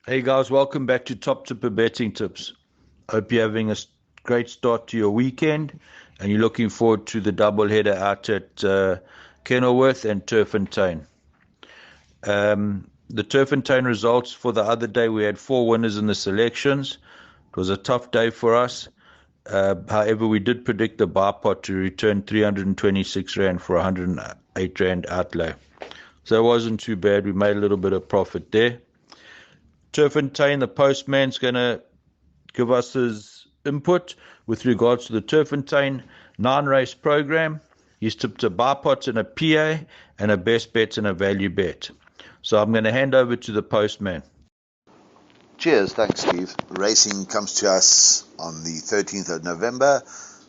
Hey guys, welcome back to Top Tipper Betting Tips. Hope you're having a great start to your weekend and you're looking forward to the double header out at Kenilworth and Turffontein. The Turffontein results for the other day, we had four winners in the selections. It was a tough day for us. However, we did predict the bar pot to return 326 Rand for 108 Rand outlay. So it wasn't too bad. We made a little bit of profit there. Turffontein, the postman's going to give us his input with regards to the Turffontein 9 race program. He's tipped a bar pot and a PA and a best bet and a value bet. So I'm going to hand over to the postman. Cheers, thanks Steve. Racing comes to us on the 13th of November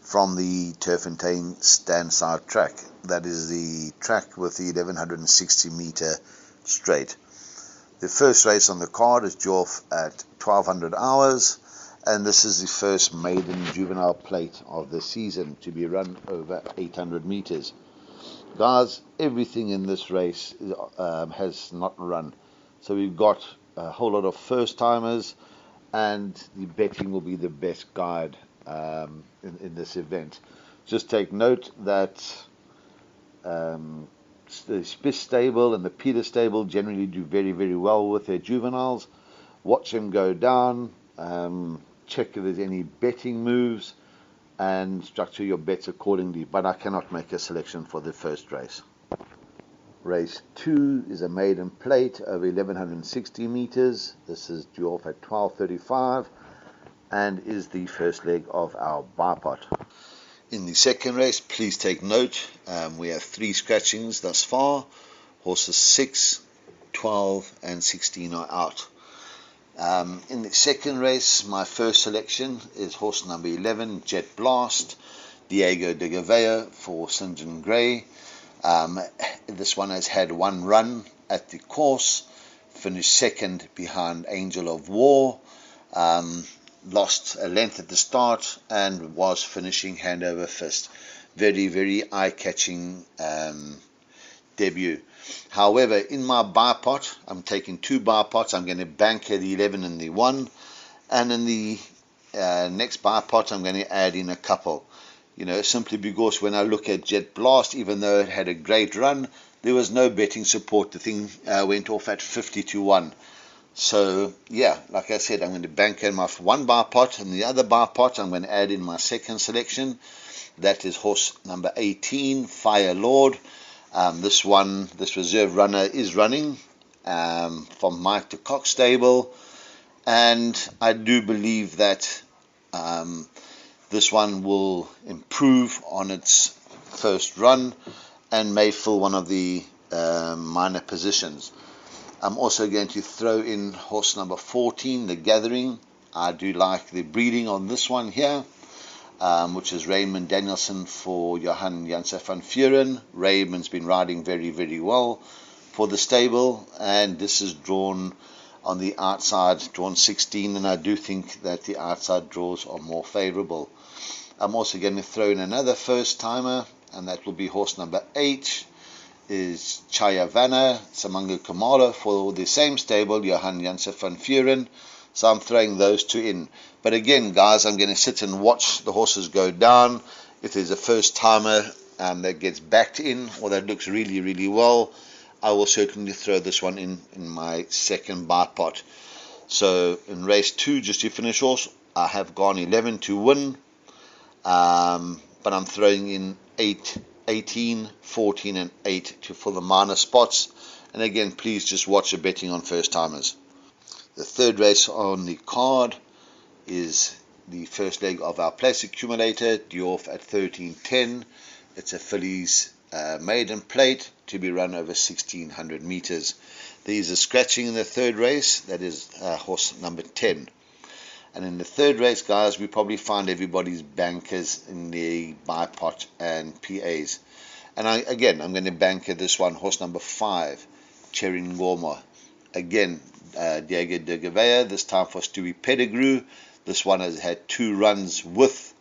from the Turffontein Standside track. That is the track with the 1160 metre straight. The first race on the card is due off at 1200 hours, and this is the first maiden juvenile plate of the season to be run over 800 metres. Guys, everything in this race has not run. So we've got a whole lot of first timers, and the betting will be the best guide in this event. Just take note that the Spiss stable and the Peter stable generally do very, very well with their juveniles. Watch them go down, check if there's any betting moves, and structure your bets accordingly. But I cannot make a selection for the first race. Race 2 is a maiden plate over 1160 meters. This is due off at 12:35 and is the first leg of our bar pot. In the second race, please take note, we have 3 scratchings thus far. Horses 6, 12 and 16 are out. In the second race, my first selection is horse number 11, Jet Blast, Diego de Gavea for St. John Gray. This one has had one run at the course, finished second behind Angel of War, lost a length at the start and was finishing hand over fist. Very, very eye-catching debut. However, in my bar pot, I'm taking 2 bar pots. I'm going to bank the 11 and the 1, and in the next bar pot I'm going to add in a couple. Simply because when I look at Jet Blast, even though it had a great run, there was no betting support. The thing went off at 50 to 1. So, yeah, like I said, I'm going to bank in my 1 bar pot, and the other bar pot I'm going to add in my second selection. That is horse number 18, Fire Lord. This reserve runner is running from Mike de Cock stable, and I do believe that this one will improve on its first run and may fill one of the minor positions. I'm also going to throw in horse number 14, The Gathering. I do like the breeding on this one here, which is Raymond Danielson for Johan Janse van Vuren. Raymond's been riding very, very well for the stable, and this is drawn on the outside, drawn 16, and I do think that the outside draws are more favourable. I'm also going to throw in another first timer, and that will be horse number 8, is Chayavana Samangu Kamala for the same stable, Johan Janse van Vuren. So I'm throwing those 2 in. But again, guys, I'm going to sit and watch the horses go down. If there's a first timer that gets backed in or that looks really, really well, I will certainly throw this one in my second bar pot. So in race 2, just to finish off, I have gone 11 to win, but I'm throwing in 8, 18, 14 and 8 to fill the minor spots. And again, please just watch the betting on first timers. The third race on the card is the first leg of our place accumulator, due off at 13:10. It's a fillies maiden plate to be run over 1600 meters. There is a scratching in the third race, that is horse number 10. And in the third race, guys, we probably find everybody's bankers in the buy pot and PAs. And I'm going to banker this one, horse number 5, Cherin Gorma. Again, Diego de Gavea, this time for Stewie Pettigrew. This one has had 2 runs with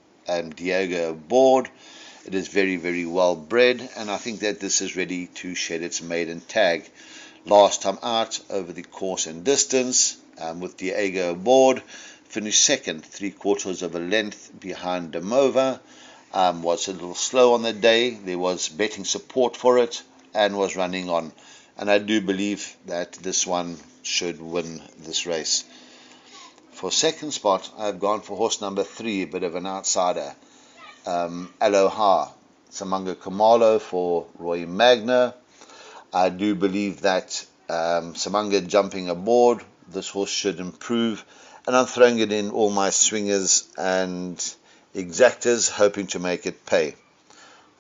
Diego aboard. It is very, very well bred, and I think that this is ready to shed its maiden tag. Last time out over the course and distance, with Diego aboard. Finished second, 3/4 of a length behind Demova. Was a little slow on the day. There was betting support for it and was running on. And I do believe that this one should win this race. For second spot, I've gone for horse number 3, a bit of an outsider. Aloha, Samanga Kamalo for Roy Magna. I do believe that Samanga jumping aboard, this horse should improve. And I'm throwing it in all my swingers and exactors, hoping to make it pay.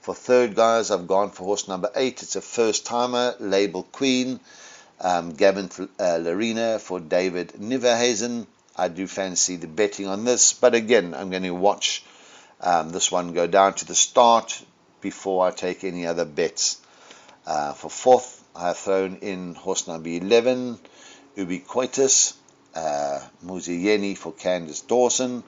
For third, guys, I've gone for horse number 8. It's a first-timer, Label Queen. Gavin Larina for David Niverhazen. I do fancy the betting on this, but again, I'm going to watch this one go down to the start before I take any other bets. For fourth, I have thrown in horse number 11, Ubiquitous, Muzieni for Candice Dawson.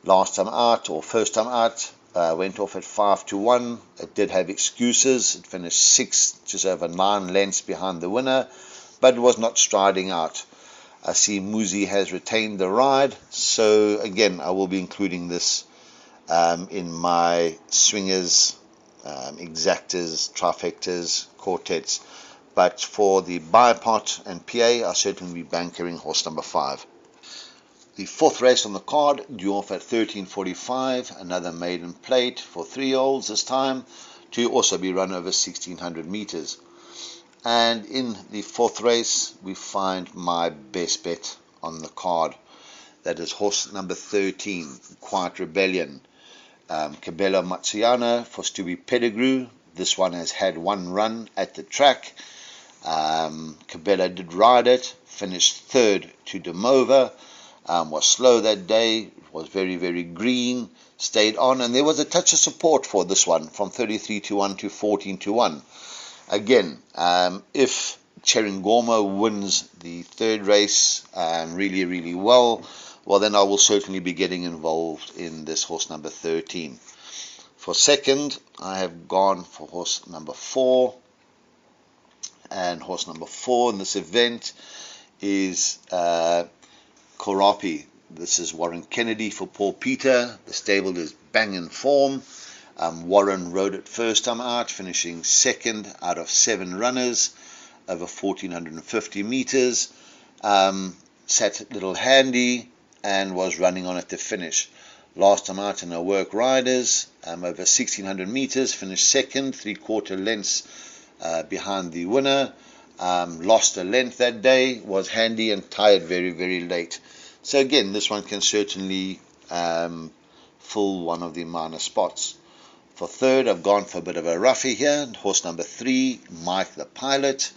Last time out, or first time out, went off at 5-1. It did have excuses. It finished 6, just over 9 lengths behind the winner, but it was not striding out. I see Muzi has retained the ride, so again, I will be including this in my swingers, exactors, trifectas, quartets. But for the bipot and PA, I'll certainly be bankering horse number 5. The fourth race on the card, due off at 13:45, another maiden plate for 3-year-olds this time, to also be run over 1600 meters. And in the fourth race, we find my best bet on the card. That is horse number 13, Quiet Rebellion. Cabello Matsuyana for Stewie Pettigrew. This one has had one run at the track. Cabello did ride it, finished third to Demova. Was slow that day, was very, very green, stayed on, and there was a touch of support for this one from 33-1 to 14-1. Again, if Cheringoma wins the third race really, really well, then I will certainly be getting involved in this horse number 13. For second, I have gone for horse number 4. And horse number 4 in this event is Korapi. This is Warren Kennedy for Paul Peter. The stable is bang in form. Warren rode it first time out, finishing second out of 7 runners over 1450 meters. Sat a little handy and was running on at the finish. Last time out in our work riders, over 1600 meters, finished second, 3/4 lengths behind the winner. Lost a length that day, was handy and tired very, very late. So again, this one can certainly full one of the minor spots. For third, I've gone for a bit of a roughie here. Horse number 3, Mike the Pilot,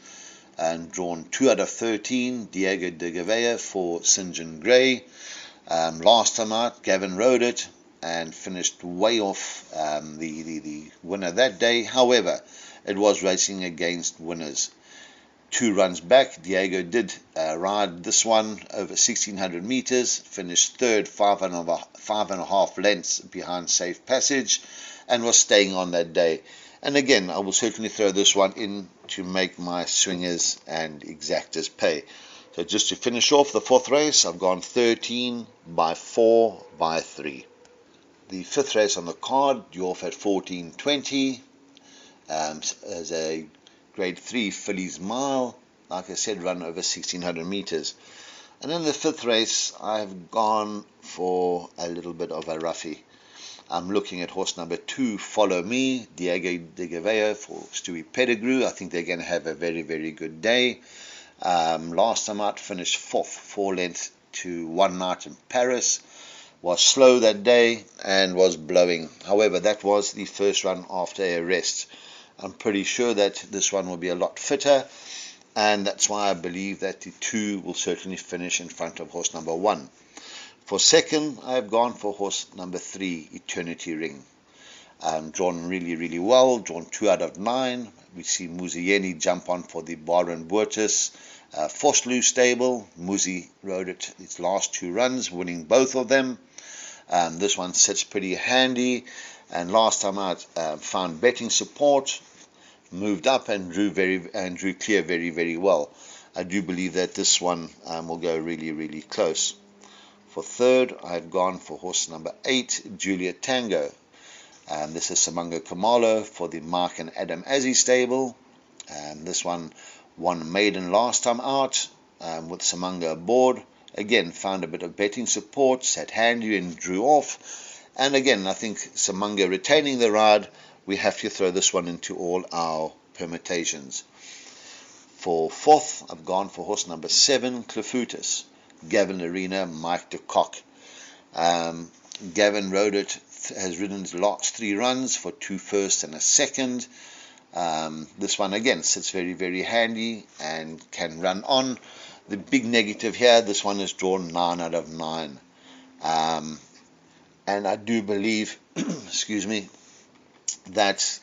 and drawn 2 out of 13, Diego de Gavea for St. John Gray. Last time out, Gavin rode it and finished way off the winner that day. However, it was racing against winners. 2 runs back, Diego did ride this one over 1600 meters, finished third, 5.5 lengths behind Safe Passage, and was staying on that day. And again, I will certainly throw this one in to make my swingers and exactors pay. So just to finish off the fourth race, I've gone 13 by 4 by 3. The fifth race on the card, due off at 14:20, as a Grade 3 Fillies Mile, like I said, run over 1600 meters. And in the fifth race, I've gone for a little bit of a roughie. I'm looking at horse number 2, Follow Me, Diego de Gavea for Stewie Pettigrew. I think they're going to have a very, very good day. Last time out, finished 4th, 4 lengths to One Night in Paris. Was slow that day and was blowing. However, that was the first run after a rest. I'm pretty sure that this one will be a lot fitter, and that's why I believe that the 2 will certainly finish in front of horse number 1. For second, I've gone for horse number 3, Eternity Ring. Drawn really, really well, drawn 2 out of 9. We see Muzieni jump on for the Baron Burtis Foslu stable. Muzi rode it its last 2 runs, winning both of them. This one sits pretty handy, and last time out found betting support, moved up and drew clear very, very well. I do believe that this one will go really, really close. For third, I've gone for horse number 8, Juliet Tango. This is Simango Kamalo for the Mark and Adam Azzi stable. This one won maiden last time out with Simango aboard. Again, found a bit of betting support, sat handy and drew off. And again, I think Simango retaining the ride, we have to throw this one into all our permutations. For fourth, I've gone for horse number 7, Clefutus. Gavin Arena, Mike de Kock. Gavin rode it, has ridden his last 3 runs for 2 firsts and a second. This one again sits very, very handy and can run on. The big negative here, this one is drawn 9 out of 9. And I do believe, excuse me, that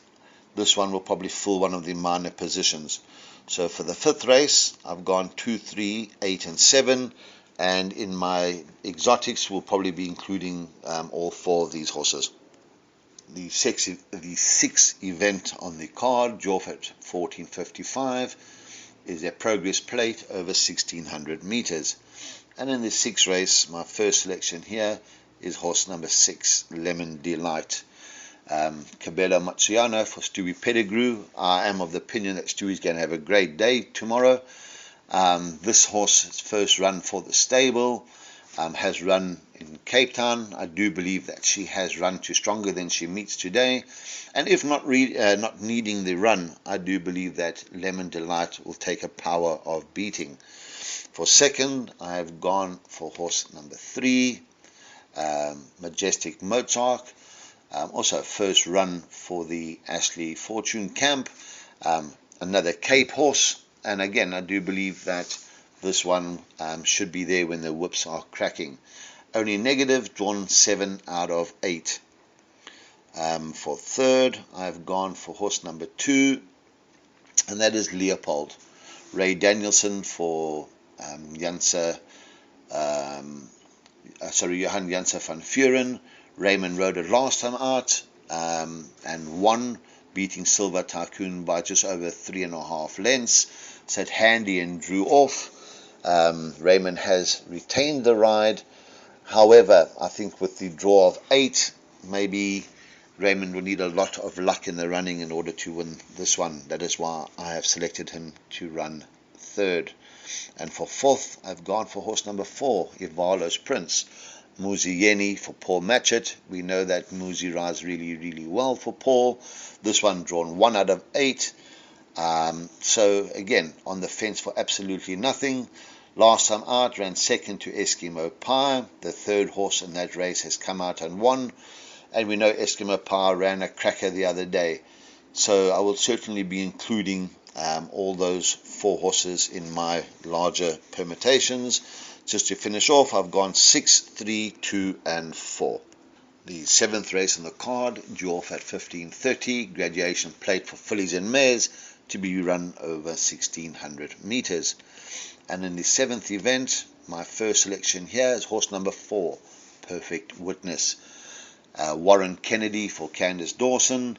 this one will probably fill one of the minor positions. So for the 5th race, I've gone 2, 3, 8 and 7. And in my exotics, we'll probably be including all 4 of these horses. The 6th event on the card, Jorford 1455, is a progress plate over 1600 meters. And in the 6th race, my first selection here is horse number 6, Lemon Delight. Cabello Matsuyano for Stewie Pettigrew. I am of the opinion that Stewie's going to have a great day tomorrow. This horse's first run for the stable has run in Cape Town. I do believe that she has run to stronger than she meets today. And if not needing the run, I do believe that Lemon Delight will take a power of beating. For second, I have gone for horse number 3, Majestic Mozart. Also first run for the Ashley Fortune camp. Another Cape horse. And again, I do believe that this one should be there when the whips are cracking. Only negative, drawn 7 out of 8. For third, I've gone for horse number 2, and that is Leopold. Ray Danielson for Johan Janse van Vuren. Raymond rode it last time out and won, beating Silver Tycoon by just over 3.5 lengths. Sat handy and drew off. Raymond has retained the ride. However, I think with the draw of 8, maybe Raymond will need a lot of luck in the running in order to win this one. That is why I have selected him to run third. And for fourth, I've gone for horse number 4, Ivalo's Prince. Muzieni for Paul Matchett. We know that Muzi rides really, really well for Paul. This one drawn 1 out of 8. So again, on the fence for absolutely nothing. Last time out, ran second to Eskimo Pie. The third horse in that race has come out and won. And we know Eskimo Pie ran a cracker the other day. So I will certainly be including all those 4 horses in my larger permutations. Just to finish off, I've gone 6, 3, 2 and 4. The 7th race on the card, due off at 15:30, graduation plate for fillies and mares to be run over 1600 meters. And in the 7th event, my first selection here is horse number 4, Perfect Witness. Warren Kennedy for Candace Dawson.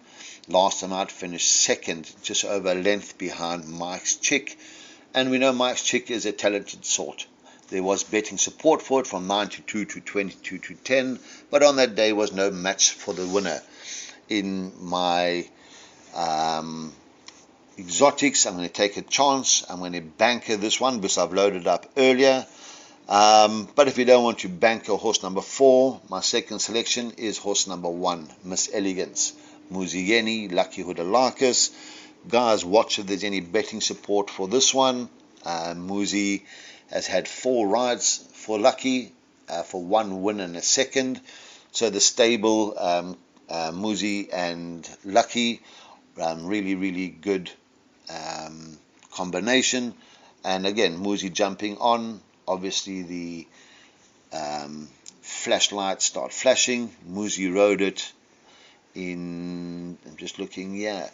Last time out finished second, just over a length behind Mike's Chick. And we know Mike's Chick is a talented sort. There was betting support for it from 9-2 to 22 to 10, but on that day was no match for the winner. In my exotics, I'm going to take a chance. I'm going to banker this one because I've loaded up earlier. But if you don't want to banker horse number 4, my second selection is horse number 1, Miss Elegance. Muzieni, Lucky Hudalakis. Guys, watch if there's any betting support for this one. Muzi has had 4 rides for Lucky, for 1 win and a second. So the stable, Muzi and Lucky, really, really good combination. And again, Muzi jumping on. Obviously the flashlights start flashing. Muzi rode it in, I'm just looking, yeah.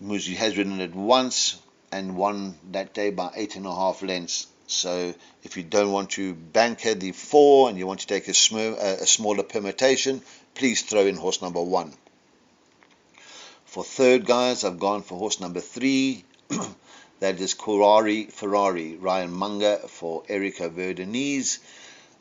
Muzi has ridden it once and won that day by 8.5 lengths. So if you don't want to banker the 4 and you want to take a smaller permutation, please throw in horse number 1. For third, guys, I've gone for horse number 3, That is Ferrari, Ryan Munger for Erica Verdenise.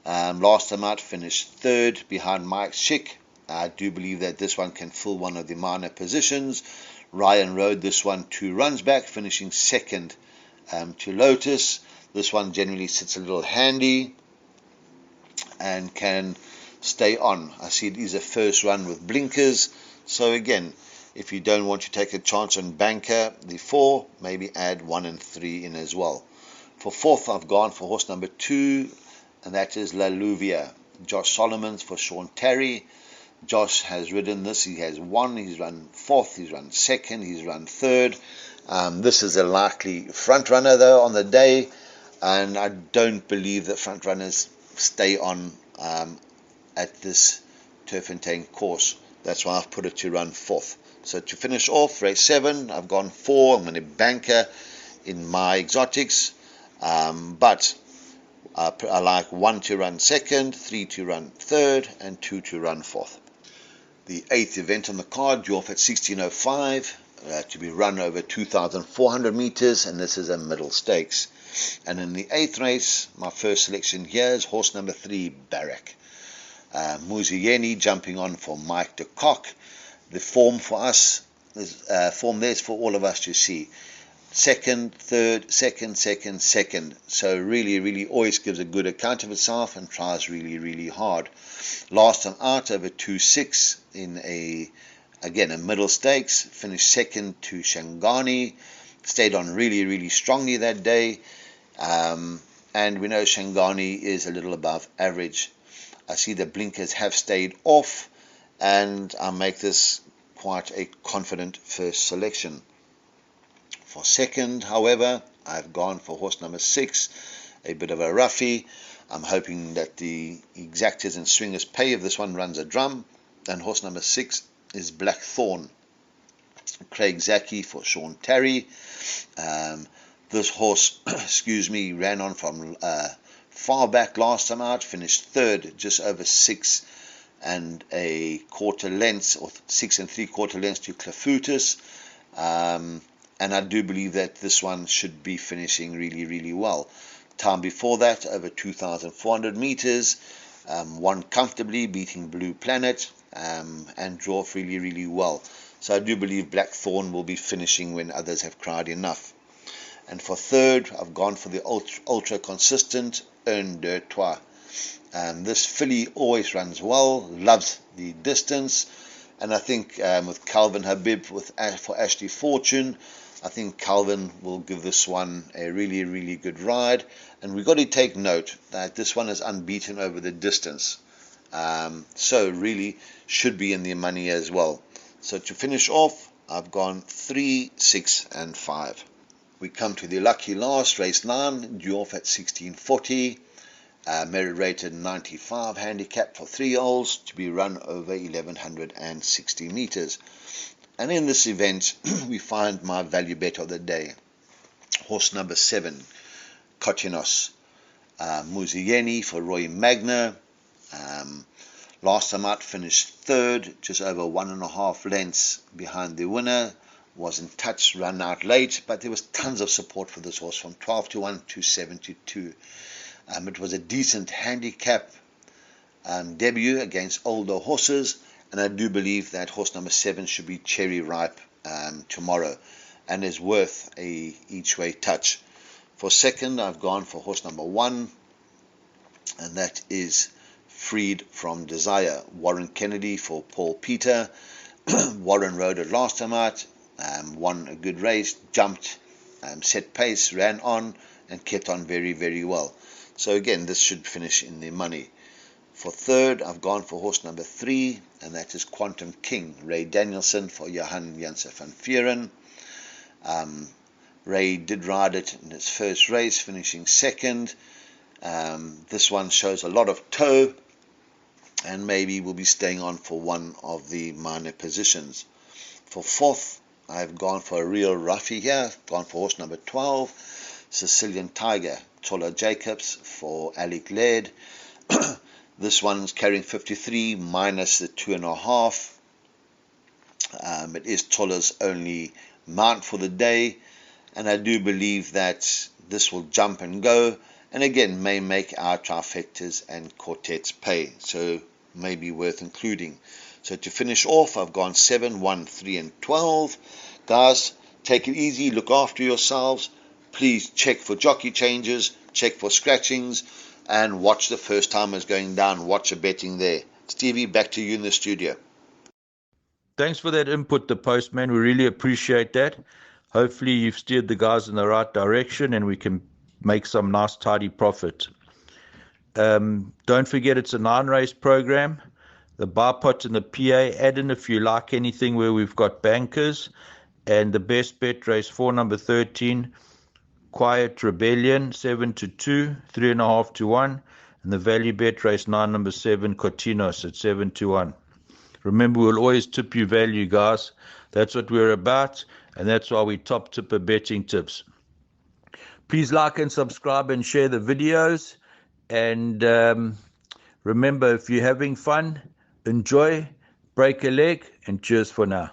Last time out, finished third behind Mike Schick. I do believe that this one can fill one of the minor positions. Ryan rode this one 2 runs back, finishing second to Lotus. This one generally sits a little handy and can stay on. I see it is a first run with blinkers. So again, if you don't want to take a chance on Banker, the 4, maybe add 1 and 3 in as well. For fourth, I've gone for horse number 2, and that is La Luvia. Josh Solomons for Sean Terry. Josh has ridden this. He has won. He's run fourth. He's run second. He's run third. This is a likely front runner though on the day, and I don't believe that front runners stay on at this Turffontein course. That's why I've put it to run fourth. So to finish off race 7, I've gone 4. I'm going to banker in my exotics, but I like 1 to run second, 3 to run third, and 2 to run fourth. The 8th event on the card, due off at 16:05, to be run over 2,400 meters, and this is a middle stakes. And in the 8th race, my first selection here is horse number 3, Barak. Muzieni jumping on for Mike de Kock. The form for us is form there's for all of us to see. Second, third, second. So really always gives a good account of itself and tries really hard. Last time out over 2-6 in a middle stakes. Finished second to Shangani. Stayed on really strongly that day. And we know Shangani is a little above average. I see the blinkers have stayed off, and I make this quite a confident first selection. For second, however, I've gone for horse number 6, a bit of a roughie. I'm hoping that the exactors and swingers pay if this one runs a drum. And horse number 6 is Blackthorn. Craig Zaki for Sean Terry. This horse, ran on from far back last time out, finished third, just over 6 and a quarter lengths, or 6 3/4 lengths to Clafutus. And I do believe that this one should be finishing really well. Time before that, over 2,400 meters, won comfortably, beating Blue Planet, and drew off really well. So I do believe Blackthorn will be finishing when others have cried enough. And for third, I've gone for the ultra consistent Un Deux Trois. This filly always runs well, loves the distance, and I think with Calvin Habib for Ashley Fortune, I think Calvin will give this one a really good ride. And we've got to take note that this one is unbeaten over the distance, so really should be in the money as well. So to finish off, I've gone 3, 6 and 5. We come to the lucky last, race 9, due off at 16:40. Merit rated 95, handicap for 3-year-olds, to be run over 1,160 meters. And in this event, we find my value bet of the day. Horse number 7, Kochinos. Muzieni for Roy Magna. Last time out, finished third, just over 1.5 lengths behind the winner. Wasn't touched, run out late, but there was tons of support for this horse from 12-1 to 7-2. It was a decent handicap debut against older horses, and I do believe that horse number 7 should be cherry ripe tomorrow and is worth a each way touch. For second, I've gone for horse number 1, and that is Freed from Desire. Warren Kennedy for Paul Peter. Warren rode it last time out, won a good race, jumped, set pace, ran on, and kept on very well. So again, this should finish in the money. For third, I've gone for horse number 3, and that is Quantum King. Ray Danielson for Johan Janse van Vuren. Ray did ride it in his first race, finishing second. This one shows a lot of toe, and maybe will be staying on for one of the minor positions. For fourth, I've gone for a real roughie here. I've gone for horse number 12, Sicilian Tiger. Tola Jacobs for Alec Laird. This one's carrying 53 minus the 2.5. It is Tola's only mount for the day, and I do believe that this will jump and go, and again may make our trifectas and quartets pay, so may be worth including. So to finish off, I've gone 7, 1, 3 and 12. Guys, take it easy, look after yourselves, please check for jockey changes, check for scratchings, and watch the first timers going down, watch the betting there. Stevie, back to you in the studio. Thanks for that input, the postman. We really appreciate that. Hopefully, you've steered the guys in the right direction and we can make some nice, tidy profit. Don't forget, it's a 9-race program. The bar pot and the PA, add in if you like anything where we've got bankers. And the best bet, race 4, number 13, Quiet Rebellion, 7 to 2, 3.5 to 1. And the value bet, race 9, number 7, Cotinos at 7 to 1. Remember, we'll always tip you value, guys. That's what we're about, and that's why we top tipper betting tips. Please like and subscribe and share the videos. And remember, if you're having fun, enjoy, break a leg, and cheers for now.